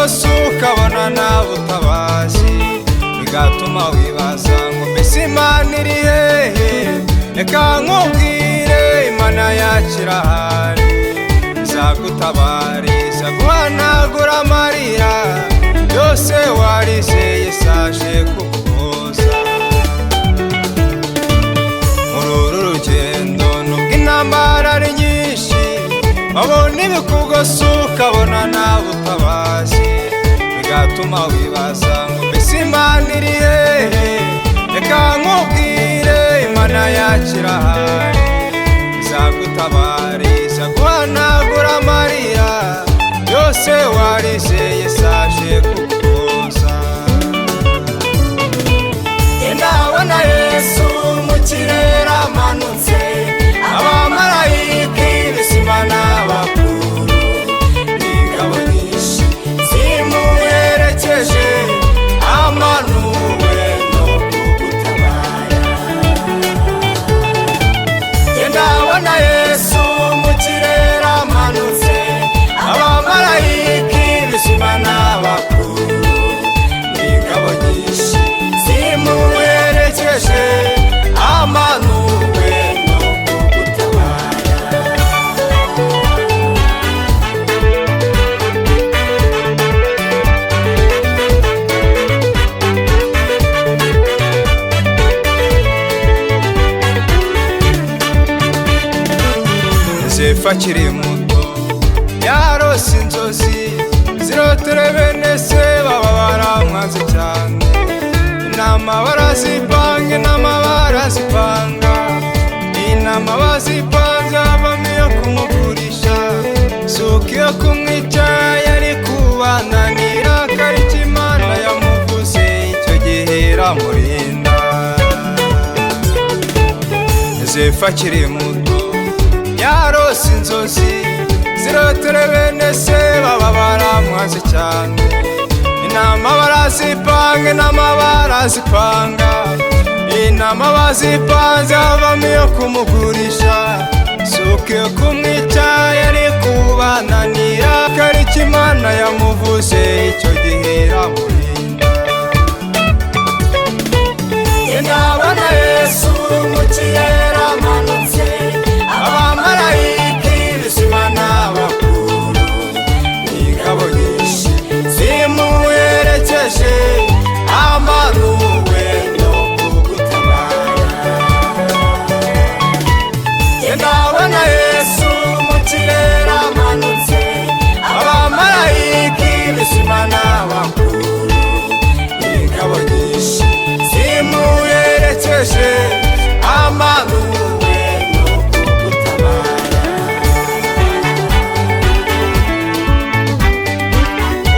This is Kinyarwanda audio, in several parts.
bikugose ukabona nta butabazi, bigatuma wibaza ngo mbese Imana iri hehe? Reka nkubwire Imana yacu irahari, izagutabariza guhanagura amarira yose warizeye saje kukuboza. Muri uru rugendo nubwo intambara ari nyinshi, wabona ibikugose ukabona nta butabazi, bigatuma wibaza ngo mbese Imana iri hehe? Reka nkubwire Imana yacu irahari, izagutabariza guhanagura amarira yose warizeye saje kukuboza. Ndabona Yesu mu kirere amanutse, abamarayika ibizima n'abakuru, ingabo nyinshi zimuherekeje, amanuwe no kugutabara. Ndabona Yesu mu kirere amanutse, abamarayika ibizima n'abakuru, ingabo nyinshi zimuherekeje, amanuwe no kugutabara. Yozefu akiri muto yarose inzozi zirotera bene se, baba baramwanze cyane. Inama barazipanga, inama barazipanga, inama bazipanze havamo iyo kumugurisha, suko iyo kumwica yari kubananira, kariki Imana yamuvuze icyo gihe iramurinda. Yozefu akiri muto yarose inzozi zirotera bene se, baba baramwanze cyane. Inama barazipanga, inama barazipanga, inama bazipanze havamo iyo kumugurisha, suko iyo kumwica yari kubananira, kariki Imana yamuvuze icyo gihe iramurinda. Ndabona Yesu mu kirere amanutse, abamarayika ibizima n'abakuru, ingabo nyinshi zimuherekeje, amanuwe no kugutabara. Ndabona Yesu mu kirere amanutse, abamarayika ibizima n'abakuru, ingabo nyinshi zimuherekeje, amanuwe no kugutabara.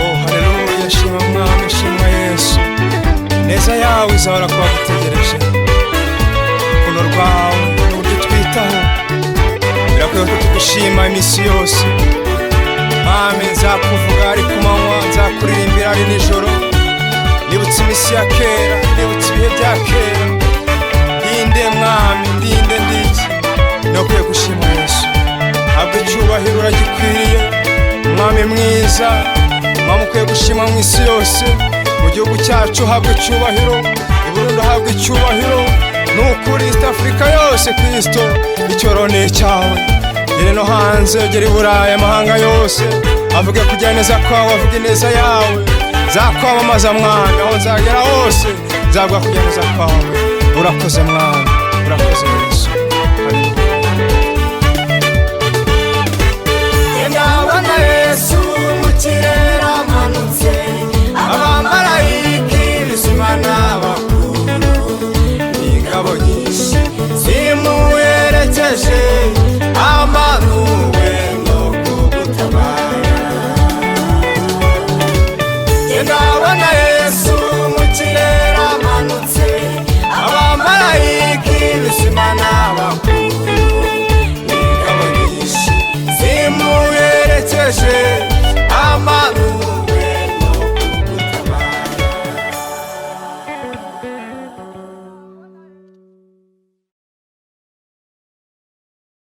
Oh haleluya, shima Mwami, shima Yesu, neza yawe izahora kuba gutegereje. Urukundo rwawe n'uburyo twitaho birakwiye ko tugushima iminsi yose. Mwami nzakuvuga ari ku manywa, nzakuririmbira ari nijoro, nibutse iminsi ya kera, nibutse ibihe bya kera. Ndinde Mwami, ndinde ndiki, nokwiye gushima Yesu. Habwa icyubahiro uragikwiriye, Mwami mwiza, Mwami ukwiye gushima mu isi yose. Mu gihugu cyacu habwa icyubahiro, i Burundi habwa icyubahiro, n'ukuri East Africa yose Kristo icyoro ni icyawe. Gere no hanze, gere i Burayi, amahanga yose avuge kugira neza kwawe, avuge neza yawe. Nzakwamamaza Mwami, aho nzagera hose nzavuga kugira neza kwawe. Urakoze Mwami, urakoze Yesu. Ndabona Yesu mu kirere amanutse, abamarayika ibizima n'abakuru, ingabo nyinshi zimuherekeje, amanuwe no kugutabara. Ndabona Yesu mu kirere amanutse, abamarayika ibizima n'abakuru, ingabo nyinshi zimuherekeje,